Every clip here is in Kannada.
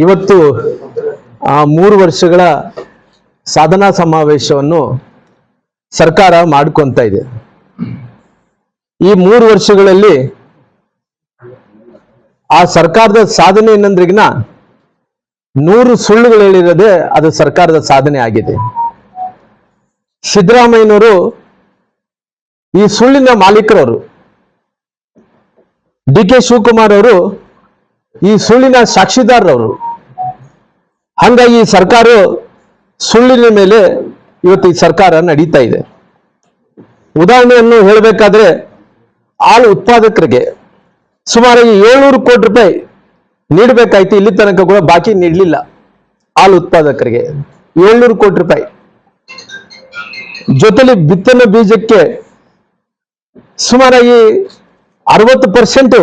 ಇವತ್ತು 3 ವರ್ಷಗಳ ಸಾಧನಾ ಸಮಾವೇಶವನ್ನು ಸರ್ಕಾರ ಮಾಡ್ಕೊಂತ ಇದೆ. ಈ 3 ವರ್ಷಗಳಲ್ಲಿ ಆ ಸರ್ಕಾರದ ಸಾಧನೆ ಏನಂದ್ರಿಗಿನ 100 ಸುಳ್ಳುಗಳು ಹೇಳಿರೋದೇ ಅದು ಸರ್ಕಾರದ ಸಾಧನೆ ಆಗಿದೆ. ಸಿದ್ದರಾಮಯ್ಯನವರು ಈ ಸುಳ್ಳಿನ ಮಾಲೀಕರವರು, ಡಿ.ಕೆ. ಶಿವಕುಮಾರ್ ಅವರು ಈ ಸುಳ್ಳಿನ ಸಾಕ್ಷಿದಾರರವರು. ಹಾಗಾಗಿ ಈ ಸರ್ಕಾರ ಸುಳ್ಳಿನ ಮೇಲೆ ಇವತ್ತು ಈ ಸರ್ಕಾರ ನಡೀತಾ ಇದೆ. ಉದಾಹರಣೆಯನ್ನು ಹೇಳಬೇಕಾದ್ರೆ ಹಾಲು ಉತ್ಪಾದಕರಿಗೆ ಸುಮಾರು 700 ಕೋಟಿ ರೂಪಾಯಿ ನೀಡಬೇಕಾಯ್ತು, ಇಲ್ಲಿ ತನಕ ಕೂಡ ಬಾಕಿ ನೀಡಲಿಲ್ಲ. ಹಾಲು ಉತ್ಪಾದಕರಿಗೆ 700 ಕೋಟಿ ರೂಪಾಯಿ. ಜೊತೆಲಿ ಬಿತ್ತನೆ ಬೀಜಕ್ಕೆ ಸುಮಾರಾಗಿ 60%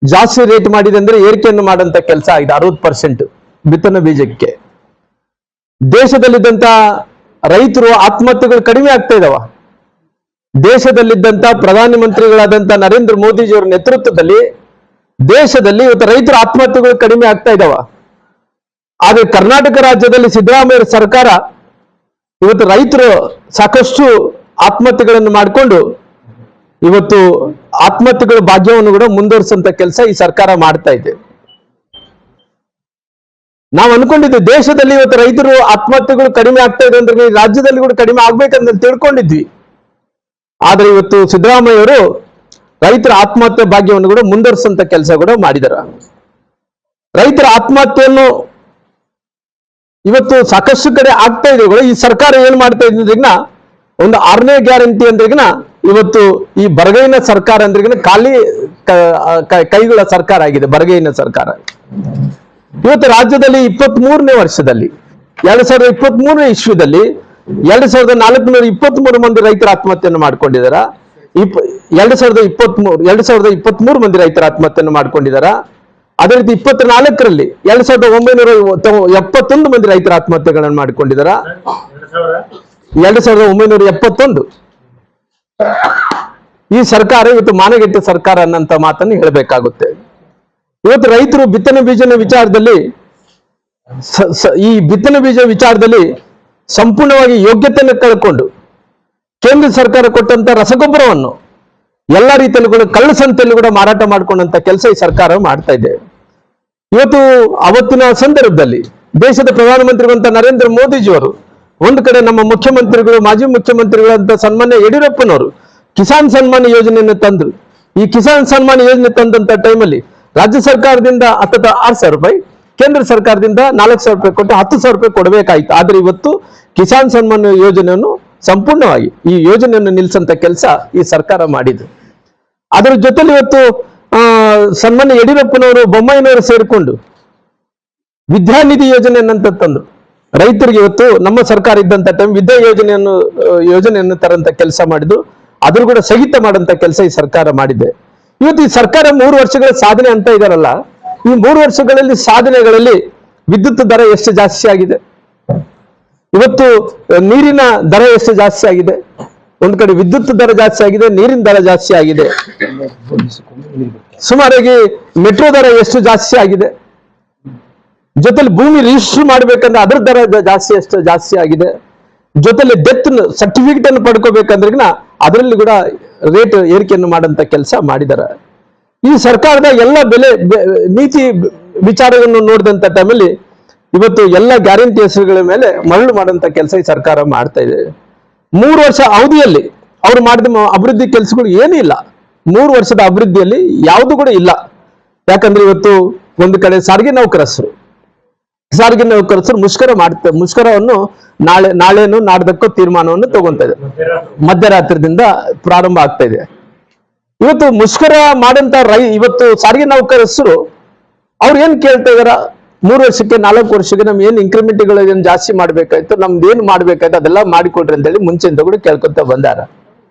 ಜಾಸ್ತಿ ರೇಟ್ ಮಾಡಿದೆ ಅಂದ್ರೆ ಏರಿಕೆಯನ್ನು ಮಾಡಂತ ಕೆಲಸ ಆಗಿದೆ. 60% ಬಿತ್ತನೆ ಬೀಜಕ್ಕೆ. ದೇಶದಲ್ಲಿದ್ದಂತ ರೈತರು ಆತ್ಮಹತ್ಯೆಗಳು ಕಡಿಮೆ ಆಗ್ತಾ ಇದಾವ. ದೇಶದಲ್ಲಿದ್ದಂತ ಪ್ರಧಾನ ಮಂತ್ರಿಗಳಾದಂತ ನರೇಂದ್ರ ಮೋದಿಜಿಯವರ ನೇತೃತ್ವದಲ್ಲಿ ದೇಶದಲ್ಲಿ ಇವತ್ತು ರೈತರ ಆತ್ಮಹತ್ಯೆಗಳು ಕಡಿಮೆ ಆಗ್ತಾ ಇದಾವ. ಆದ್ರೆ ಕರ್ನಾಟಕ ರಾಜ್ಯದಲ್ಲಿ ಸಿದ್ದರಾಮಯ್ಯ ಸರ್ಕಾರ ಇವತ್ತು ರೈತರು ಸಾಕಷ್ಟು ಆತ್ಮಹತ್ಯೆಗಳನ್ನು ಮಾಡಿಕೊಂಡು ಇವತ್ತು ಆತ್ಮಹತ್ಯೆಗಳ ಭಾಗ್ಯವನ್ನು ಕೂಡ ಮುಂದುವರಿಸುವಂತ ಕೆಲಸ ಈ ಸರ್ಕಾರ ಮಾಡ್ತಾ ಇದೆ. ನಾವು ಅನ್ಕೊಂಡಿದ್ವಿ ದೇಶದಲ್ಲಿ ಇವತ್ತು ರೈತರು ಆತ್ಮಹತ್ಯೆಗಳು ಕಡಿಮೆ ಆಗ್ತಾ ಇದೆ ಅಂದ್ರೆ ರಾಜ್ಯದಲ್ಲಿ ಕೂಡ ಕಡಿಮೆ ಆಗ್ಬೇಕಂತ ತಿಳ್ಕೊಂಡಿದ್ವಿ. ಆದ್ರೆ ಇವತ್ತು ಸಿದ್ದರಾಮಯ್ಯ ಅವರು ರೈತರ ಆತ್ಮಹತ್ಯೆ ಭಾಗ್ಯವನ್ನು ಕೂಡ ಮುಂದುವರಿಸುವಂತ ಕೆಲಸ ಕೂಡ ಮಾಡಿದಾರ. ರೈತರ ಆತ್ಮಹತ್ಯೆಯನ್ನು ಇವತ್ತು ಸಾಕಷ್ಟು ಕಡೆ ಆಗ್ತಾ ಇದೆ. ಈ ಸರ್ಕಾರ ಏನ್ ಮಾಡ್ತಾ ಇದ್ರಿಗಿನ ಒಂದು 6ನೇ ಗ್ಯಾರಂಟಿ ಅಂದ್ರಿಗಿನ ಇವತ್ತು ಈ ಬರಗೈನ ಸರ್ಕಾರ ಅಂದ್ರಿಗಿನ ಖಾಲಿ ಕೈಗಳ ಸರ್ಕಾರ ಆಗಿದೆ. ಬರಗೈನ ಸರ್ಕಾರ ಇವತ್ತು ರಾಜ್ಯದಲ್ಲಿ 23ನೇ ವರ್ಷದಲ್ಲಿ 2023ನೇ ಇಸ್ವಿದಲ್ಲಿ 2423 ಮಂದಿ ರೈತರ ಆತ್ಮಹತ್ಯೆಯನ್ನು ಮಾಡ್ಕೊಂಡಿದಾರ. 2023 ಮಂದಿ ರೈತರ ಆತ್ಮಹತ್ಯೆಯನ್ನು ಮಾಡ್ಕೊಂಡಿದಾರ. ಅದೇ ರೀತಿ 24ರಲ್ಲಿ 2971 ಮಂದಿ ರೈತರ ಆತ್ಮಹತ್ಯೆಗಳನ್ನು ಮಾಡಿಕೊಂಡಿದಾರ. 2971. ಈ ಸರ್ಕಾರ ಇವತ್ತು ಮಾನಗೆಟ್ಟ ಸರ್ಕಾರ ಅನ್ನಂತ ಮಾತನ್ನು ಹೇಳಬೇಕಾಗುತ್ತೆ. ಇವತ್ತು ರೈತರು ಬಿತ್ತನೆ ಬೀಜನ ವಿಚಾರದಲ್ಲಿ ಈ ಬಿತ್ತನೆ ಬೀಜ ವಿಚಾರದಲ್ಲಿ ಸಂಪೂರ್ಣವಾಗಿ ಯೋಗ್ಯತೆಯನ್ನು ಕಳ್ಕೊಂಡು ಕೇಂದ್ರ ಸರ್ಕಾರ ಕೊಟ್ಟಂತ ರಸಗೊಬ್ಬರವನ್ನು ಎಲ್ಲ ರೀತಿಯಲ್ಲೂ ಕೂಡ ಕಳ್ಳ ಸಂತೆಯಲ್ಲಿ ಕೂಡ ಮಾರಾಟ ಮಾಡ್ಕೊಂಡಂತ ಕೆಲಸ ಈ ಸರ್ಕಾರ ಮಾಡ್ತಾ ಇದೆ. ಇವತ್ತು ಅವತ್ತಿನ ಸಂದರ್ಭದಲ್ಲಿ ದೇಶದ ಪ್ರಧಾನಮಂತ್ರಿಗಳಂತ ನರೇಂದ್ರ ಮೋದಿಜಿಯವರು ಒಂದು ಕಡೆ ನಮ್ಮ ಮುಖ್ಯಮಂತ್ರಿಗಳು, ಮಾಜಿ ಮುಖ್ಯಮಂತ್ರಿಗಳಂತ ಸನ್ಮಾನ್ಯ ಯಡಿಯೂರಪ್ಪನವರು ಕಿಸಾನ್ ಸನ್ಮಾನ್ ಯೋಜನೆಯನ್ನು ತಂದ್ರು. ಈ ಕಿಸಾನ್ ಸನ್ಮಾನ್ ಯೋಜನೆ ತಂದಂತ ಟೈಮಲ್ಲಿ ರಾಜ್ಯ ಸರ್ಕಾರದಿಂದ 6,000 ರೂಪಾಯಿ, ಕೇಂದ್ರ ಸರ್ಕಾರದಿಂದ 4,000 ರೂಪಾಯಿ ಕೊಟ್ಟು 10,000 ರೂಪಾಯಿ ಕೊಡಬೇಕಾಯ್ತು. ಆದ್ರೆ ಇವತ್ತು ಕಿಸಾನ್ ಸನ್ಮಾನ್ ಯೋಜನೆಯನ್ನು ಸಂಪೂರ್ಣವಾಗಿ ಈ ಯೋಜನೆಯನ್ನು ನಿಲ್ಲಿಸಂತ ಕೆಲಸ ಈ ಸರ್ಕಾರ ಮಾಡಿದೆ. ಅದರ ಜೊತೆಲಿ ಇವತ್ತು ಸನ್ಮಾನ್ಯ ಯಡಿಯೂರಪ್ಪನವರು, ಬೊಮ್ಮಾಯಿನವರು ಸೇರಿಕೊಂಡು ವಿದ್ಯಾನಿಧಿ ಯೋಜನೆಯನ್ನಂತ ತಂದ್ರು. ರೈತರಿಗೆ ಇವತ್ತು ನಮ್ಮ ಸರ್ಕಾರ ಇದ್ದಂತ ಟೈಮ್ ವಿದ್ಯಾ ಯೋಜನೆಯನ್ನು ತರಂತ ಕೆಲಸ ಮಾಡಿದ್ರು. ಅದ್ರ ಕೂಡ ಸ್ಥಗಿತ ಮಾಡಂತ ಕೆಲಸ ಈ ಸರ್ಕಾರ ಮಾಡಿದೆ. ಇವತ್ತು ಈ ಸರ್ಕಾರ 3 ವರ್ಷಗಳ ಸಾಧನೆ ಅಂತ ಇದಾರಲ್ಲ, ಈ 3 ವರ್ಷಗಳಲ್ಲಿ ಸಾಧನೆಗಳಲ್ಲಿ ವಿದ್ಯುತ್ ದರ ಎಷ್ಟು ಜಾಸ್ತಿ ಆಗಿದೆ, ಇವತ್ತು ನೀರಿನ ದರ ಎಷ್ಟು ಜಾಸ್ತಿ ಆಗಿದೆ, ಒಂದ್ ಕಡೆ ವಿದ್ಯುತ್ ದರ ಜಾಸ್ತಿ ಆಗಿದೆ, ನೀರಿನ ದರ ಜಾಸ್ತಿ ಆಗಿದೆ, ಸುಮಾರಾಗಿ ಮೆಟ್ರೋ ದರ ಎಷ್ಟು ಜಾಸ್ತಿ ಆಗಿದೆ, ಜೊತೆಲಿ ಭೂಮಿ ರಿಜಿಸ್ಟರ್ ಮಾಡ್ಬೇಕಂದ್ರೆ ಅದ್ರ ದರ ಎಷ್ಟು ಜಾಸ್ತಿ ಆಗಿದೆ, ಜೊತೆಲಿ ಡೆತ್ ಸರ್ಟಿಫಿಕೇಟ್ ಅನ್ನು ಪಡ್ಕೋಬೇಕಂದ್ರೆ ಅದರಲ್ಲಿ ಕೂಡ ರೇಟ್ ಏರಿಕೆಯನ್ನು ಮಾಡಂತ ಕೆಲಸ ಮಾಡಿದ್ದಾರೆ. ಈ ಸರ್ಕಾರದ ಎಲ್ಲ ನೀತಿ ವಿಚಾರಗಳನ್ನು ನೋಡಿದಂತ ಟೈಮಲ್ಲಿ ಇವತ್ತು ಎಲ್ಲ ಗ್ಯಾರಂಟಿ ಹೆಸರುಗಳ ಮೇಲೆ ಮರಳು ಮಾಡಂತ ಕೆಲಸ ಈ ಸರ್ಕಾರ ಮಾಡ್ತಾ ಇದೆ. 3 ವರ್ಷ ಅವಧಿಯಲ್ಲಿ ಅವ್ರು ಮಾಡಿದ ಅಭಿವೃದ್ಧಿ ಕೆಲಸಗಳು ಏನೂ ಇಲ್ಲ. 3 ವರ್ಷದ ಅಭಿವೃದ್ಧಿಯಲ್ಲಿ ಯಾವುದು ಕೂಡ ಇಲ್ಲ. ಯಾಕಂದ್ರೆ ಇವತ್ತು ಒಂದು ಕಡೆ ಸಾರಿಗೆ ನೌಕರಸ್ಥರು ಮುಷ್ಕರವನ್ನು ನಾಳೆನೋ ನಾಡ್ದಕ್ಕೋ ತೀರ್ಮಾನವನ್ನು ತಗೊಂತಾ ಇದೆ. ಮಧ್ಯರಾತ್ರಿದಿಂದ ಪ್ರಾರಂಭ ಆಗ್ತಾ ಇದೆ. ಇವತ್ತು ಮುಷ್ಕರ ಮಾಡಂತ ಇವತ್ತು ಸಾರಿಗೆ ನೌಕರಸ್ಥರು ಅವ್ರು ಏನ್ ಕೇಳ್ತಾ ಇದಾರ, 3 ವರ್ಷಕ್ಕೆ 4 ವರ್ಷಕ್ಕೆ ನಮ್ಗೆ ಏನ್ ಇನ್ಕ್ರಿಮೆಂಟ್ಗಳು ಏನ್ ಜಾಸ್ತಿ ಮಾಡ್ಬೇಕಾಯ್ತು, ನಮ್ದು ಏನ್ ಮಾಡ್ಬೇಕಾಯ್ತು ಅದೆಲ್ಲ ಮಾಡಿಕೊಡ್ರಿ ಅಂತೇಳಿ ಮುಂಚೆಯಿಂದ ಕೂಡ ಕೇಳ್ಕೊಂತ ಬಂದಾರ.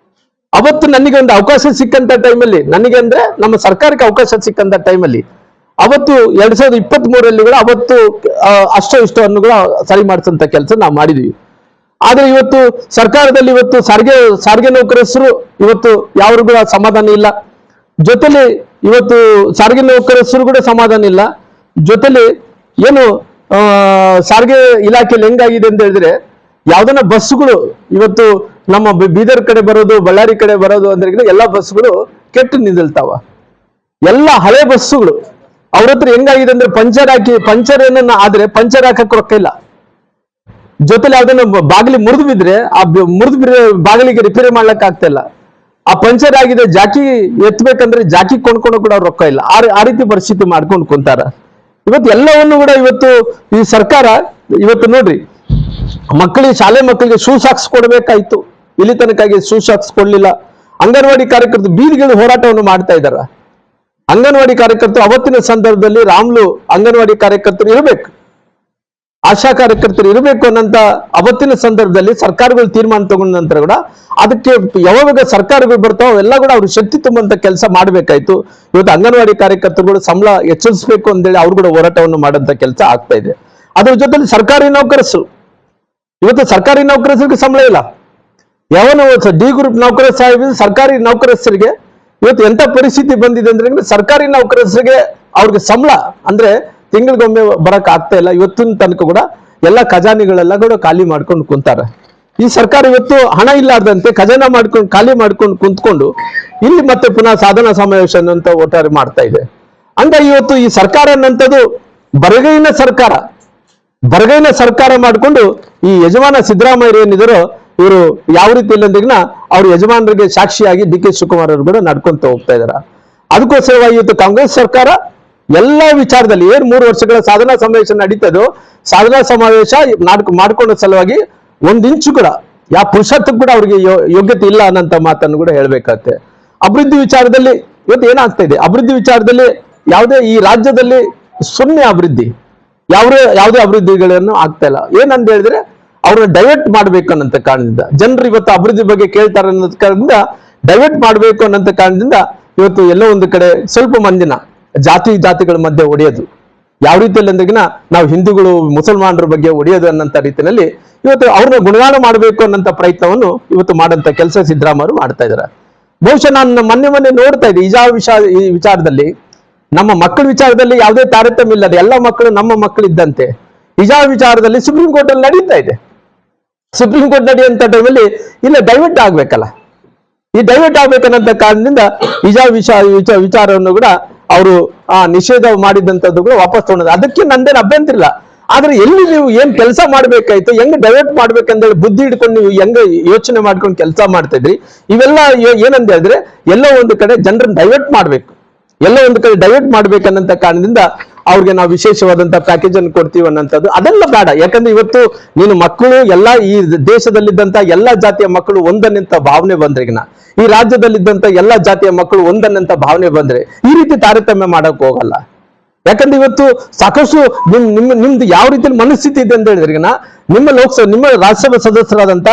ಅವತ್ತು ನನಗೆ ಒಂದು ಅವಕಾಶ ಸಿಕ್ಕಂತ ಟೈಮಲ್ಲಿ, ನನಗೆ ಅಂದ್ರೆ ನಮ್ಮ ಸರ್ಕಾರಕ್ಕೆ ಅವಕಾಶ ಸಿಕ್ಕಂತ ಟೈಮಲ್ಲಿ ಅವತ್ತು 2023ರಲ್ಲಿ ಕೂಡ ಅವತ್ತು ಇಷ್ಟು ಅನ್ನು ಕೂಡ ಸರಿ ಮಾಡಿಸಂತ ಕೆಲಸ ನಾವು ಮಾಡಿದ್ವಿ. ಆದ್ರೆ ಇವತ್ತು ಸರ್ಕಾರದಲ್ಲಿ ಇವತ್ತು ಸಾರಿಗೆ ನೌಕರಸ್ಥರು ಇವತ್ತು ಯಾರು ಕೂಡ ಸಮಾಧಾನ ಇಲ್ಲ. ಜೊತೆಲಿ ಇವತ್ತು ಸಾರಿಗೆ ನೌಕರಸ್ಥರು ಕೂಡ ಸಮಾಧಾನ ಇಲ್ಲ. ಜೊತೆಲಿ ಏನು ಸಾರಿಗೆ ಇಲಾಖೆಯಲ್ಲಿ ಹೆಂಗಾಗಿದೆ ಅಂತ ಹೇಳಿದ್ರೆ ಯಾವ್ದನ್ನ ಬಸ್ಸುಗಳು ಇವತ್ತು ನಮ್ಮ ಬೀದರ್ ಕಡೆ ಬರೋದು ಬಳ್ಳಾರಿ ಕಡೆ ಬರೋದು ಅಂದ್ರೆ ಎಲ್ಲ ಬಸ್ಸುಗಳು ಕೆಟ್ಟು ನಿಲ್ತಾವ. ಎಲ್ಲ ಹಳೆ ಬಸ್ಸುಗಳು ಅವ್ರ ಹತ್ರ ಹೆಂಗಾಗಿದೆ ಅಂದ್ರೆ ಪಂಚರ್ ಏನನ್ನ ಆದ್ರೆ ಪಂಚರ್ ಹಾಕಕ್ ರೊಕ್ಕ ಇಲ್ಲ. ಜೊತೆಲಿ ಯಾವ್ದನ್ನ ಬಾಗಿಲಿ ಮುರಿದು ಬಿದ್ರೆ ಬಾಗಿಲಿಗೆ ರಿಪೇರಿ ಮಾಡ್ಲಕ್ ಆಗ್ತಾ ಇಲ್ಲ. ಆ ಪಂಚರ್ ಆಗಿದೆ ಜಾಕಿ ಎತ್ತಬೇಕಂದ್ರೆ ಜಾಕಿ ಕೊಂಡ್ಕೊಂಡು ಕೂಡ ರೊಕ್ಕ ಇಲ್ಲ. ಆ ರೀತಿ ಪರಿಸ್ಥಿತಿ ಮಾಡ್ಕೊಂಡು ಕುಂತಾರ. ಇವತ್ತು ಎಲ್ಲವನ್ನು ಕೂಡ ಇವತ್ತು ಈ ಸರ್ಕಾರ ಇವತ್ತು ನೋಡ್ರಿ, ಶಾಲೆ ಮಕ್ಕಳಿಗೆ ಶೂ ಸಾಕ್ಸ್ ಕೊಡ್ಬೇಕಾಯ್ತು, ಇಲ್ಲಿ ತನಕಾಗಿ ಶೂ ಸಾಕ್ಸ್ ಕೊಡ್ಲಿಲ್ಲ. ಅಂಗನವಾಡಿ ಕಾರ್ಯಕರ್ತರು ಬೀದಿಗಳು ಹೋರಾಟವನ್ನು ಮಾಡ್ತಾ ಇದ್ದಾರ. ಅಂಗನವಾಡಿ ಕಾರ್ಯಕರ್ತರು ಅವತ್ತಿನ ಸಂದರ್ಭದಲ್ಲಿ ರಾಮ್ಲು ಅಂಗನವಾಡಿ ಕಾರ್ಯಕರ್ತರು ಇರಬೇಕು, ಆಶಾ ಕಾರ್ಯಕರ್ತರು ಇರಬೇಕು ಅನ್ನಂತ ಅವತ್ತಿನ ಸಂದರ್ಭದಲ್ಲಿ ಸರ್ಕಾರಗಳು ತೀರ್ಮಾನ ತಗೊಂಡ ನಂತರ ಕೂಡ ಅದಕ್ಕೆ ಯಾವಾಗ ಸರ್ಕಾರಗಳು ಬರ್ತಾವ ಅವೆಲ್ಲ ಕೂಡ ಅವ್ರು ಶಕ್ತಿ ತುಂಬಂತ ಕೆಲಸ ಮಾಡ್ಬೇಕಾಯ್ತು. ಇವತ್ತು ಅಂಗನವಾಡಿ ಕಾರ್ಯಕರ್ತರುಗಳು ಸಂಬಳ ಹೆಚ್ಚಿಸಬೇಕು ಅಂತೇಳಿ ಅವ್ರು ಕೂಡ ಹೋರಾಟವನ್ನು ಮಾಡಂತ ಕೆಲಸ ಆಗ್ತಾ ಇದೆ. ಅದ್ರ ಜೊತೆಲಿ ಸರ್ಕಾರಿ ನೌಕರಸರು, ಇವತ್ತು ಸರ್ಕಾರಿ ನೌಕರಸರಿಗೆ ಸಂಬಳ ಇಲ್ಲ. ಯಾವನು ಡಿ ಗ್ರೂಪ್ ನೌಕರ ಸಾಹೇಬ್ ಸರ್ಕಾರಿ ನೌಕರಸ್ಥರಿಗೆ ಇವತ್ತು ಎಂತ ಪರಿಸ್ಥಿತಿ ಬಂದಿದೆ ಅಂದ್ರೆ ಸರ್ಕಾರಿ ನೌಕರಸ್ಥರಿಗೆ ಅವ್ರಿಗೆ ಸಂಬಳ ಅಂದ್ರೆ ತಿಂಗಳಿಗೊಮ್ಮೆ ಬರಕ್ ಆಗ್ತಾ ಇಲ್ಲ. ಇವತ್ತಿನ ತನಕ ಕೂಡ ಎಲ್ಲ ಖಜಾನೆಗಳೆಲ್ಲ ಕೂಡ ಖಾಲಿ ಮಾಡ್ಕೊಂಡು ಕುಂತಾರ. ಈ ಸರ್ಕಾರ ಇವತ್ತು ಹಣ ಇಲ್ಲಾರ್ದಂತೆ ಖಜಾನ ಖಾಲಿ ಮಾಡ್ಕೊಂಡು ಕುಂತ್ಕೊಂಡು ಇಲ್ಲಿ ಮತ್ತೆ ಪುನಃ ಸಾಧನಾ ಸಮಾವೇಶ ಅಂತ ಒಟ್ಟಾರೆ ಮಾಡ್ತಾ ಇದೆ. ಹಂಗಾಗಿ ಇವತ್ತು ಈ ಸರ್ಕಾರ ಅನ್ನಂಥದ್ದು ಬರಗೈನ ಸರ್ಕಾರ ಮಾಡಿಕೊಂಡು ಈ ಯಜಮಾನ ಸಿದ್ದರಾಮಯ್ಯ ಏನಿದಾರೋ ಇವರು ಯಾವ ರೀತಿ ಇಲ್ಲಂದ್ರಿಗಿನ ಅವ್ರ ಯಜಮಾನರಿಗೆ ಸಾಕ್ಷಿಯಾಗಿ ಡಿ.ಕೆ. ಶಿವಕುಮಾರ್ ಅವರು ಕೂಡ ನಡ್ಕೊಂತ ಹೋಗ್ತಾ ಇದಾರ. ಅದಕ್ಕೋಸ್ಕರವಾಗಿ ಇವತ್ತು ಕಾಂಗ್ರೆಸ್ ಸರ್ಕಾರ ಎಲ್ಲ ವಿಚಾರದಲ್ಲಿ ಏನ್ 3 ವರ್ಷಗಳ ಸಾಧನಾ ಸಮಾವೇಶ ನಡೀತದೋ ಸಾಧನಾ ಸಮಾವೇಶ ಮಾಡ್ಕೊಂಡ ಸಲುವಾಗಿ 1 ಇಂಚು ಕೂಡ ಯಾವ ಪುರುಷತ್ವ ಕೂಡ ಅವ್ರಿಗೆ ಯೋಗ್ಯತೆ ಇಲ್ಲ ಅನ್ನಂತ ಮಾತನ್ನು ಕೂಡ ಹೇಳ್ಬೇಕಾಗತ್ತೆ. ಅಭಿವೃದ್ಧಿ ವಿಚಾರದಲ್ಲಿ ಇವತ್ತು ಏನಾಗ್ತಾ ಇದೆ, ಅಭಿವೃದ್ಧಿ ವಿಚಾರದಲ್ಲಿ ಯಾವುದೇ ಈ ರಾಜ್ಯದಲ್ಲಿ ಶೂನ್ಯ ಅಭಿವೃದ್ಧಿ, ಯಾವುದೇ ಅಭಿವೃದ್ಧಿಗಳನ್ನು ಆಗ್ತಾ ಇಲ್ಲ. ಏನಂತ ಹೇಳಿದ್ರೆ ಅವ್ರನ್ನ ಡೈವರ್ಟ್ ಮಾಡ್ಬೇಕು ಅನ್ನಂತ ಕಾರಣದಿಂದ ಜನರು ಇವತ್ತು ಅಭಿವೃದ್ಧಿ ಬಗ್ಗೆ ಕೇಳ್ತಾರೆ ಅನ್ನೋದ್ ಕಾರಣದಿಂದ ಡೈವರ್ಟ್ ಮಾಡ್ಬೇಕು ಅನ್ನಂತ ಕಾರಣದಿಂದ ಇವತ್ತು ಎಲ್ಲೋ ಒಂದು ಕಡೆ ಸ್ವಲ್ಪ ಮಂದಿನ ಜಾತಿಗಳ ಮಧ್ಯೆ ಒಡೆಯೋದು, ಯಾವ ರೀತಿಯಲ್ಲಿ ಅಂದ್ರಿಗಿನ ನಾವು ಹಿಂದೂಗಳು ಮುಸಲ್ಮಾನರ ಬಗ್ಗೆ ಒಡೆಯೋದು ಅನ್ನಂತ ರೀತಿಯಲ್ಲಿ ಇವತ್ತು ಅವ್ರನ್ನ ಗುಣಗಾನ ಮಾಡಬೇಕು ಅನ್ನಂತ ಪ್ರಯತ್ನವನ್ನು ಇವತ್ತು ಮಾಡಂತ ಕೆಲಸ ಸಿದ್ದರಾಮಯ್ಯ ಮಾಡ್ತಾ ಇದ್ದಾರೆ. ಬಹುಶಃ ನಾನು ಮೊನ್ನೆ ನೋಡ್ತಾ ಇದ್ದೆ ಈ ವಿಚಾರದಲ್ಲಿ ನಮ್ಮ ಮಕ್ಕಳ ವಿಚಾರದಲ್ಲಿ ಯಾವುದೇ ತಾರತಮ್ಯ ಇಲ್ಲ, ಎಲ್ಲ ಮಕ್ಕಳು ನಮ್ಮ ಮಕ್ಕಳು ಇದ್ದಂತೆ. ಹಿಜಾಬ್ ವಿಚಾರದಲ್ಲಿ ಸುಪ್ರೀಂ ಕೋರ್ಟ್ ಅಲ್ಲಿ ನಡೀತಾ ಇದೆ. ಸುಪ್ರೀಂ ಕೋರ್ಟ್ ನಡೆಯುವಂತ ಟೈಮಲ್ಲಿ ಇಲ್ಲ ಡೈವರ್ಟ್ ಆಗ್ಬೇಕಲ್ಲ, ಈ ಡೈವರ್ಟ್ ಆಗ್ಬೇಕನ್ನಂತ ಕಾರಣದಿಂದ ಹಿಜಾಬ್ ವಿಚಾರವನ್ನು ಕೂಡ ಅವರು ನಿಷೇಧ ಮಾಡಿದಂಥದ್ದು ಕೂಡ ವಾಪಸ್ ತಗೊಂಡು ಅದಕ್ಕೆ ನಂದೇನು ಅಭ್ಯಂತರ ಇಲ್ಲ. ಆದ್ರೆ ಎಲ್ಲಿ ನೀವು ಏನ್ ಕೆಲಸ ಮಾಡ್ಬೇಕಾಯ್ತು, ಹೆಂಗ್ ಡೈವರ್ಟ್ ಮಾಡ್ಬೇಕಂದೇಳಿ ಬುದ್ಧಿ ಹಿಡ್ಕೊಂಡು ನೀವು ಹೆಂಗ ಯೋಚನೆ ಮಾಡ್ಕೊಂಡು ಕೆಲಸ ಮಾಡ್ತಾ ಇದ್ರಿ, ಇವೆಲ್ಲ ಏನಂತ ಹೇಳಿದ್ರೆ ಎಲ್ಲೋ ಒಂದು ಕಡೆ ಜನರನ್ನ ಡೈವರ್ಟ್ ಮಾಡ್ಬೇಕು, ಎಲ್ಲೋ ಒಂದು ಕಡೆ ಡೈವರ್ಟ್ ಮಾಡ್ಬೇಕನ್ನಂತ ಕಾರಣದಿಂದ ಅವ್ರಿಗೆ ನಾವು ವಿಶೇಷವಾದಂತಹ ಪ್ಯಾಕೇಜ್ ಅನ್ನು ಕೊಡ್ತೀವಿ ಅನ್ನೋಂಥದ್ದು ಅದೆಲ್ಲ ಬೇಡ. ಯಾಕಂದ್ರೆ ಇವತ್ತು ನೀನು ಮಕ್ಕಳು ಎಲ್ಲ ಈ ದೇಶದಲ್ಲಿದ್ದಂತ ಎಲ್ಲಾ ಜಾತಿಯ ಮಕ್ಕಳು ಒಂದನ್ನಂತ ಭಾವನೆ ಬಂದ್ರಿಗಿನ ಈ ರಾಜ್ಯದಲ್ಲಿದ್ದಂತ ಎಲ್ಲಾ ಜಾತಿಯ ಮಕ್ಕಳು ಒಂದನ್ನಂತ ಭಾವನೆ ಬಂದ್ರೆ ಈ ರೀತಿ ತಾರತಮ್ಯ ಮಾಡಕ್ ಹೋಗಲ್ಲ. ಯಾಕಂದ್ರೆ ಇವತ್ತು ಸಾಕಷ್ಟು ನಿಮ್ದು ಯಾವ ರೀತಿ ಮನಸ್ಥಿತಿ ಇದೆ ಅಂತ ಹೇಳಿದ್ರಿಗಿನ ನಿಮ್ಮ ರಾಜ್ಯಸಭಾ ಸದಸ್ಯರಾದಂತ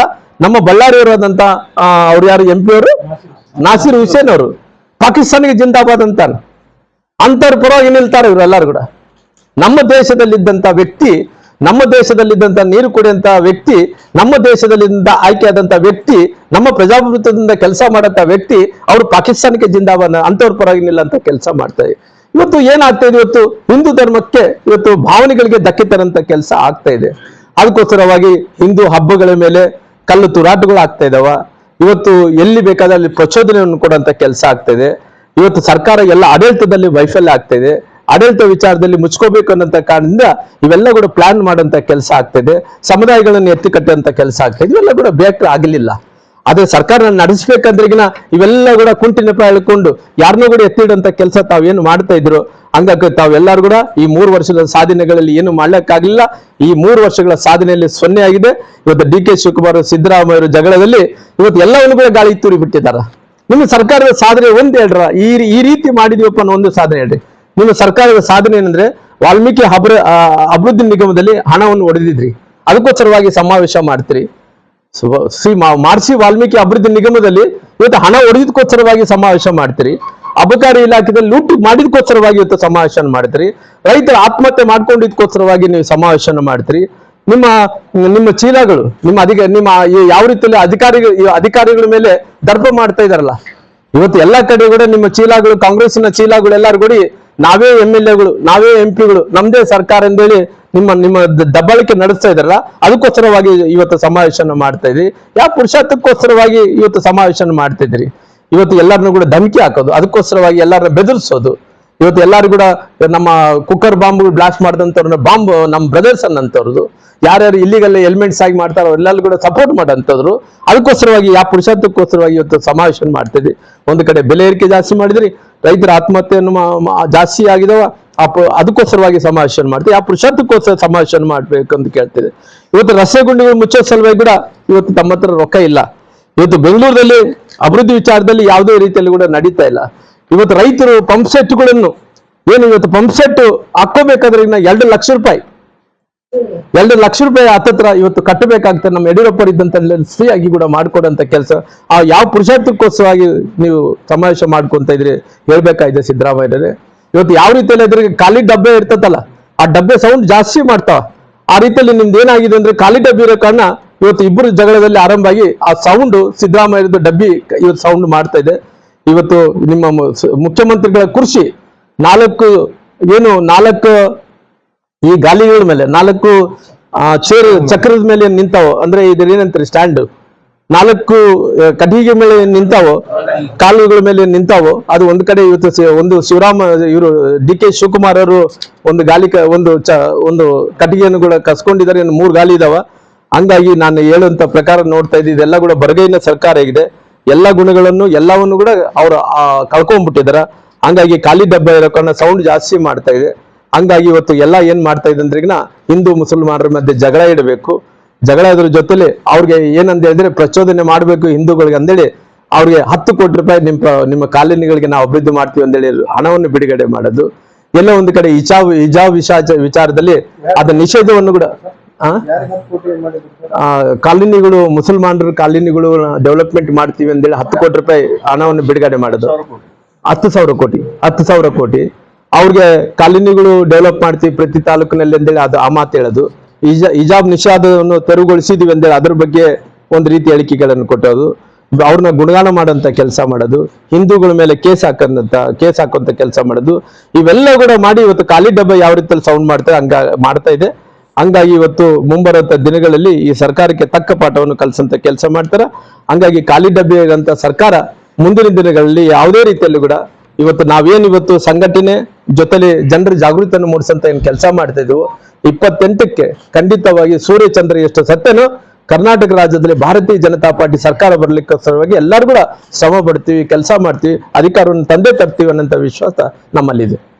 ನಮ್ಮ ಬಳ್ಳಾರಿಯವರಾದಂತ ಅವ್ರು ಯಾರು MP ಅವರು ನಾಸಿರ್ ಹುಸೇನ್ ಅವರು ಪಾಕಿಸ್ತಾನಿಗೆ ಜಿಂದಾಬಾದ್ ಅಂತಾರೆ. ಅಂತವ್ರ ಪರವಾಗಿ ನಿಲ್ತಾರೆ ಇವರೆಲ್ಲರೂ ಕೂಡ. ನಮ್ಮ ದೇಶದಲ್ಲಿದ್ದಂತ ವ್ಯಕ್ತಿ, ನಮ್ಮ ದೇಶದಲ್ಲಿದ್ದಂತ ನೀರು ಕುಡಿಯಂತ ವ್ಯಕ್ತಿ, ನಮ್ಮ ದೇಶದಲ್ಲಿದ್ದ ಆಯ್ಕೆಯಾದಂತ ವ್ಯಕ್ತಿ, ನಮ್ಮ ಪ್ರಜಾಪ್ರಭುತ್ವದಿಂದ ಕೆಲಸ ಮಾಡಂತ ವ್ಯಕ್ತಿ ಅವರು ಪಾಕಿಸ್ತಾನಕ್ಕೆ ಜಿಂದಾಬಾದ್ ಅಂತವ್ರ ಪರವಾಗಿ ನಿಲ್ಲಂತ ಕೆಲಸ ಮಾಡ್ತಾರೆ. ಇವತ್ತು ಏನಾಗ್ತಾ ಇದೆ, ಇವತ್ತು ಹಿಂದೂ ಧರ್ಮಕ್ಕೆ ಇವತ್ತು ಭಾವನೆಗಳಿಗೆ ಧಕ್ಕೆ ತರಂತ ಕೆಲಸ ಆಗ್ತಾ ಇದೆ. ಅದಕ್ಕೋಸ್ಕರವಾಗಿ ಹಿಂದೂ ಹಬ್ಬಗಳ ಮೇಲೆ ಕಲ್ಲು ತೂರಾಟಗಳು ಆಗ್ತಾ ಇದಾವ. ಇವತ್ತು ಎಲ್ಲಿ ಬೇಕಾದ್ರೆ ಅಲ್ಲಿ ಪ್ರಚೋದನೆಯನ್ನು ಕೊಡುವಂತ ಕೆಲಸ ಆಗ್ತಾ ಇದೆ. ಇವತ್ತು ಸರ್ಕಾರ ಎಲ್ಲ ಆಡಳಿತದಲ್ಲಿ ವೈಫಲ್ಯ ಆಗ್ತಾ ಇದೆ. ಆಡಳಿತ ವಿಚಾರದಲ್ಲಿ ಮುಚ್ಕೋಬೇಕು ಅನ್ನೋಂಥ ಕಾರಣದಿಂದ ಇವೆಲ್ಲ ಕೂಡ ಪ್ಲಾನ್ ಮಾಡೋಂಥ ಕೆಲಸ ಆಗ್ತಿದೆ. ಸಮುದಾಯಗಳನ್ನು ಎತ್ತಿಕಟ್ಟುವಂತ ಕೆಲಸ ಆಗ್ತಾ ಇದೆ. ಇವೆಲ್ಲ ಕೂಡ ಬೇಕು ಆಗಲಿಲ್ಲ. ಆದ್ರೆ ಸರ್ಕಾರ ನಡೆಸ್ಬೇಕಂದ್ರಿಗಿನ ಇವೆಲ್ಲ ಕೂಡ ಕುಂಟಿ ನೆಪ ಹೇಳ್ಕೊಂಡು ಯಾರನ್ನೂ ಕೂಡ ಎತ್ತಿಡುವಂತ ಕೆಲಸ ತಾವೇನು ಮಾಡ್ತಾ ಇದ್ರು. ಹಂಗಾಗಿ ತಾವೆಲ್ಲರೂ ಕೂಡ ಈ 3 ವರ್ಷದ ಸಾಧನೆಗಳಲ್ಲಿ ಏನು ಮಾಡ್ಲಿಕ್ಕಾಗಲಿಲ್ಲ. ಈ 3 ವರ್ಷಗಳ ಸಾಧನೆಯಲ್ಲಿ 0 ಆಗಿದೆ. ಇವತ್ತು ಡಿ.ಕೆ. ಶಿವಕುಮಾರ್ ಸಿದ್ದರಾಮಯ್ಯ ಜಗಳದಲ್ಲಿ ಇವತ್ತು ಎಲ್ಲವನ್ನು ಕೂಡ ಗಾಳಿ ತೂರಿ ಬಿಟ್ಟಿದ್ದಾರೆ. ನಿಮ್ಮ ಸರ್ಕಾರದ ಸಾಧನೆ ಒಂದ್ ಹೇಳ್ರ, ಈ ರೀತಿ ಮಾಡಿದೀವಪ್ಪ ಅನ್ನೋ ಒಂದು ಸಾಧನೆ ಹೇಳ್ರಿ. ನಿಮ್ಮ ಸರ್ಕಾರದ ಸಾಧನೆ ಏನಂದ್ರೆ ವಾಲ್ಮೀಕಿ ಅಭಿವೃದ್ಧಿ ನಿಗಮದಲ್ಲಿ ಹಣವನ್ನು ಹೊಡೆದಿದ್ರಿ, ಅದಕ್ಕೋಸ್ಕರವಾಗಿ ಸಮಾವೇಶ ಮಾಡ್ತೀರಿ. ಮಹರ್ಷಿ ವಾಲ್ಮೀಕಿ ಅಭಿವೃದ್ಧಿ ನಿಗಮದಲ್ಲಿ ಇವತ್ತು ಹಣ ಹೊಡೆದಕ್ಕೋಸ್ಕರವಾಗಿ ಸಮಾವೇಶ ಮಾಡ್ತೀರಿ. ಅಬಕಾರಿ ಇಲಾಖೆಯಲ್ಲಿ ಲೂಟಿ ಮಾಡಿದಕ್ಕೋಸ್ಕರವಾಗಿ ಇವತ್ತು ಸಮಾವೇಶ ಮಾಡ್ತೀರಿ. ರೈತರ ಆತ್ಮಹತ್ಯೆ ಮಾಡ್ಕೊಂಡಿದ್ದಕ್ಕೋಸ್ಕರವಾಗಿ ನೀವು ಸಮಾವೇಶ ಮಾಡ್ತೀರಿ. ನಿಮ್ಮ ಚೀಲಗಳು ನಿಮ್ಮ ಯಾವ ರೀತಿಯಲ್ಲಿ ಅಧಿಕಾರಿಗಳ ಮೇಲೆ ದರ್ಪ ಮಾಡ್ತಾ ಇದಾರಲ್ಲ. ಇವತ್ತು ಎಲ್ಲಾ ಕಡೆ ಕೂಡ ನಿಮ್ಮ ಚೀಲಗಳು, ಕಾಂಗ್ರೆಸ್ಸಿನ ಚೀಲಗಳು ಎಲ್ಲಾರು ಕೂಡ ನಾವೇ MLAಗಳು, ನಾವೇ MP ಗಳು, ನಮ್ದೇ ಸರ್ಕಾರ ಅಂತೇಳಿ ನಿಮ್ಮ ದಬ್ಬಾಳಿಕೆ ನಡೆಸ್ತಾ ಇದಾರಲ್ಲ, ಅದಕ್ಕೋಸ್ಕರವಾಗಿ ಇವತ್ತು ಸಮಾವೇಶನ ಮಾಡ್ತಾ ಇದ್ರಿ. ಯಾವ ಪುರುಷಾರ್ಥಕ್ಕೋಸ್ಕರವಾಗಿ ಇವತ್ತು ಸಮಾವೇಶನ ಮಾಡ್ತಾ ಇದ್ರಿ? ಇವತ್ತು ಎಲ್ಲರನ್ನೂ ಕೂಡ ಧಮಕಿ ಹಾಕೋದು, ಅದಕ್ಕೋಸ್ಕರವಾಗಿ ಎಲ್ಲರನ್ನ ಬೆದರಿಸೋದು. ಇವತ್ತು ಎಲ್ಲಾರು ಕೂಡ ನಮ್ಮ ಕುಕ್ಕರ್ ಬಾಂಬ್ ಬ್ಲಾಸ್ಟ್ ಮಾಡಿದಂಥವ್ರನ್ನ ಬಾಂಬ್ ನಮ್ಮ ಬ್ರದರ್ಸ್ ಅನ್ನಂಥವ್ರದ್ದು, ಯಾರ್ಯಾರು ಇಲ್ಲಿಗಲ್ಲ ಎಲಿಮೆಂಟ್ಸ್ ಆಗಿ ಮಾಡ್ತಾರೋ ಅವರೆಲ್ಲರೂ ಕೂಡ ಸಪೋರ್ಟ್ ಮಾಡೋಂಥವ್ರು. ಅದಕ್ಕೋಸ್ಕರವಾಗಿ ಯಾವ ಪುರುಷಾರ್ಥಕ್ಕೋಸ್ಕರವಾಗಿ ಇವತ್ತು ಸಮಾವೇಶನ ಮಾಡ್ತಿದ್ವಿ. ಒಂದು ಕಡೆ ಬೆಲೆ ಏರಿಕೆ ಜಾಸ್ತಿ ಮಾಡಿದ್ರಿ, ರೈತರ ಆತ್ಮಹತ್ಯೆಯನ್ನು ಜಾಸ್ತಿ ಆಗಿದಾವ, ಅದಕ್ಕೋಸ್ಕರವಾಗಿ ಸಮಾವೇಶನ ಮಾಡ್ತೀವಿ. ಯಾವ ಪುರುಷಾರ್ಥಕ್ಕೋಸ್ಕರ ಸಮಾವೇಶನ ಮಾಡ್ಬೇಕು ಅಂತ ಕೇಳ್ತಿದೆ. ಇವತ್ತು ರಸ್ತೆ ಗುಂಡಿಗಳು ಮುಚ್ಚೋ ಸಲುವಾಗಿ ಕೂಡ ಇವತ್ತು ತಮ್ಮ ಹತ್ರ ರೊಕ್ಕ ಇಲ್ಲ. ಇವತ್ತು ಬೆಂಗಳೂರಲ್ಲಿ ಅಭಿವೃದ್ಧಿ ವಿಚಾರದಲ್ಲಿ ಯಾವುದೇ ರೀತಿಯಲ್ಲಿ ಕೂಡ ನಡೀತಾ ಇಲ್ಲ. ಇವತ್ತು ರೈತರು ಪಂಪ್ ಸೆಟ್ಗಳನ್ನು ಏನು ಇವತ್ತು ಪಂಪ್ ಸೆಟ್ ಹಾಕೋಬೇಕಾದ್ರೆ ಇನ್ನ 2 ಲಕ್ಷ ರೂಪಾಯಿ ಹತ್ತತ್ರ ಇವತ್ತು ಕಟ್ಟಬೇಕಾಗ್ತದೆ. ನಮ್ಮ ಯಡಿಯೂರಪ್ಪ ಇದ್ದಂತ ಫ್ರೀ ಆಗಿ ಕೂಡ ಮಾಡ್ಕೊಡಂತ ಕೆಲಸ ಆ ಯಾವ ಪುರುಷಾರ್ಥಕ್ಕೋಸ್ಕರವಾಗಿ ನೀವು ಸಮಾವೇಶ ಮಾಡ್ಕೊಂತ ಇದ್ರಿ ಹೇಳ್ಬೇಕಾಗಿದೆ ಸಿದ್ದರಾಮಯ್ಯರೇ. ಇವತ್ತು ಯಾವ ರೀತಿಯಲ್ಲಿ ಅದ್ರಿಗೆ ಖಾಲಿ ಡಬ್ಬೆ ಇರ್ತದಲ್ಲ, ಆ ಡಬ್ಬೆ ಸೌಂಡ್ ಜಾಸ್ತಿ ಮಾಡ್ತಾವ. ಆ ರೀತಿಯಲ್ಲಿ ನಿಮ್ದು ಏನಾಗಿದೆ ಅಂದ್ರೆ ಖಾಲಿ ಡಬ್ಬಿ ಇರೋ ಕಾರಣ ಇವತ್ತು ಇಬ್ಬರು ಜಗಳದಲ್ಲಿ ಆರಂಭ ಆಗಿ ಆ ಸೌಂಡ್ ಸಿದ್ದರಾಮಯ್ಯದ ಡಬ್ಬಿ ಇವತ್ತು ಸೌಂಡ್ ಮಾಡ್ತಾ ಇದೆ. ಇವತ್ತು ನಿಮ್ಮ ಮುಖ್ಯಮಂತ್ರಿಗಳ ಕುರ್ಚಿ 4 ಈ ಗಾಲಿಗಳ ಮೇಲೆ 4 ಚೇರ್ ಚಕ್ರದ ಮೇಲೆ ನಿಂತಾವೋ, ಅಂದ್ರೆ ಇದ್ರ ಏನಂತಾರೆ ಸ್ಟ್ಯಾಂಡ್, 4 ಕಟ್ಟಿಗೆ ಮೇಲೆ ನಿಂತಾವೋ, ಕಾಲುಗಳ ಮೇಲೆ ನಿಂತಾವೋ. ಅದು ಒಂದು ಕಡೆ ಇವತ್ತು ಒಂದು ಇವರು DK ಶಿವಕುಮಾರ್ ಅವರು ಒಂದು ಒಂದು ಕಟ್ಟಿಗೆಯನ್ನು ಕೂಡ ಕಸ್ಕೊಂಡಿದ್ದಾರೆ. 3 ಗಾಲಿ ಇದಾವ. ಹಂಗಾಗಿ ನಾನು ಹೇಳುವಂತ ಪ್ರಕಾರ ನೋಡ್ತಾ ಇದ್ದೆ, ಇದೆಲ್ಲ ಕೂಡ ಬರಗೈನ ಸರ್ಕಾರ ಆಗಿದೆ. ಎಲ್ಲ ಗುಣಗಳನ್ನು ಎಲ್ಲವನ್ನು ಕೂಡ ಅವರು ಕಳ್ಕೊಂಡ್ಬಿಟ್ಟಿದಾರ. ಹಂಗಾಗಿ ಖಾಲಿ ಡಬ್ಬ ಇರೋ ಕಾರಣ ಸೌಂಡ್ ಜಾಸ್ತಿ ಮಾಡ್ತಾ ಇದೆ. ಹಂಗಾಗಿ ಇವತ್ತು ಎಲ್ಲ ಏನ್ ಮಾಡ್ತಾ ಇದೆ ಅಂದ್ರೆ ಹಿಂದೂ ಮುಸಲ್ಮಾನರ ಮಧ್ಯೆ ಜಗಳ ಇಡಬೇಕು. ಜಗಳ ಇದ್ರ ಜೊತೆಲಿ ಅವ್ರಿಗೆ ಏನಂತ ಹೇಳಿದ್ರೆ ಪ್ರಚೋದನೆ ಮಾಡಬೇಕು ಹಿಂದೂಗಳಿಗೆ ಅಂದೇಳಿ ಅವ್ರಿಗೆ 10 ಕೋಟಿ ರೂಪಾಯಿ ನಿಮ್ಮ ಕಾಲೋನಿಗಳಿಗೆ ನಾವು ಅಭಿವೃದ್ಧಿ ಮಾಡ್ತೀವಿ ಅಂತೇಳಿ ಹಣವನ್ನು ಬಿಡುಗಡೆ ಮಾಡೋದು. ಎಲ್ಲ ಒಂದು ಕಡೆ ಹಿಜಾಬ್ ವಿಚಾರದಲ್ಲಿ ಅದ ನಿಷೇಧವನ್ನು ಕೂಡ ಕಾಲೋನಿಗಳು ಮುಸಲ್ಮಾನರ ಕಾಲೋನಿಗಳು ಡೆವಲಪ್ಮೆಂಟ್ ಮಾಡ್ತೀವಿ ಅಂತೇಳಿ 10 ಕೋಟಿ ರೂಪಾಯಿ ಹಣವನ್ನು ಬಿಡುಗಡೆ ಮಾಡೋದು. 10,000 ಕೋಟಿ ಅವ್ರಿಗೆ ಕಾಲೋನಿಗಳು ಡೆವಲಪ್ ಮಾಡ್ತೀವಿ ಪ್ರತಿ ತಾಲೂಕಿನಲ್ಲಿ ಅಂತೇಳಿ ಆ ಮಾತು ಹೇಳೋದು. ಹಿಜಾಬ್ ನಿಷೇಧವನ್ನು ತೆರವುಗೊಳಿಸಿದೀವಿ ಅಂತೇಳಿ ಅದ್ರ ಬಗ್ಗೆ ಒಂದು ರೀತಿ ಹೇಳಿಕೆಗಳನ್ನು ಕೊಟ್ಟೋದು. ಅವ್ರನ್ನ ಗುಣಗಾನ ಮಾಡೋಂಥ ಕೆಲಸ ಮಾಡೋದು, ಹಿಂದೂಗಳ ಮೇಲೆ ಕೇಸ್ ಹಾಕುವಂತ ಕೆಲಸ ಮಾಡೋದು. ಇವೆಲ್ಲ ಕೂಡ ಮಾಡಿ ಇವತ್ತು ಖಾಲಿ ಡಬ್ಬ ಯಾವ ರೀತಿಯಲ್ಲಿ ಸೌಂಡ್ ಮಾಡ್ತಾ ಇದೆ. ಹಂಗಾಗಿ ಇವತ್ತು ಮುಂಬರುವಂತ ದಿನಗಳಲ್ಲಿ ಈ ಸರ್ಕಾರಕ್ಕೆ ತಕ್ಕ ಪಾಠವನ್ನು ಕಲಿಸಂತ ಕೆಲಸ ಮಾಡ್ತಾರ. ಹಂಗಾಗಿ ಖಾಲಿ ಡಬ್ಬಿಯಂತ ಸರ್ಕಾರ ಮುಂದಿನ ದಿನಗಳಲ್ಲಿ ಯಾವುದೇ ರೀತಿಯಲ್ಲೂ ಕೂಡ ಇವತ್ತು ನಾವೇನಿವತ್ತು ಸಂಘಟನೆ ಜೊತೆಲಿ ಜನರ ಜಾಗೃತಿಯನ್ನು ಮೂಡಿಸಂತ ಏನ್ ಕೆಲಸ ಮಾಡ್ತಾ ಇದ್ವು 28ಕ್ಕೆ ಖಂಡಿತವಾಗಿ ಸೂರ್ಯಚಂದ್ರ ಎಷ್ಟು ಸತ್ಯನೋ ಕರ್ನಾಟಕ ರಾಜ್ಯದಲ್ಲಿ ಭಾರತೀಯ ಜನತಾ ಪಾರ್ಟಿ ಸರ್ಕಾರ ಬರ್ಲಿಕ್ಕೋಸ್ಕರವಾಗಿ ಎಲ್ಲರೂ ಕೂಡ ಶ್ರಮ ಪಡ್ತೀವಿ, ಕೆಲಸ ಮಾಡ್ತೀವಿ, ಅಧಿಕಾರವನ್ನು ತಂದೆ ತರ್ತೀವಿ ಅನ್ನೋಂಥ ವಿಶ್ವಾಸ ನಮ್ಮಲ್ಲಿದೆ.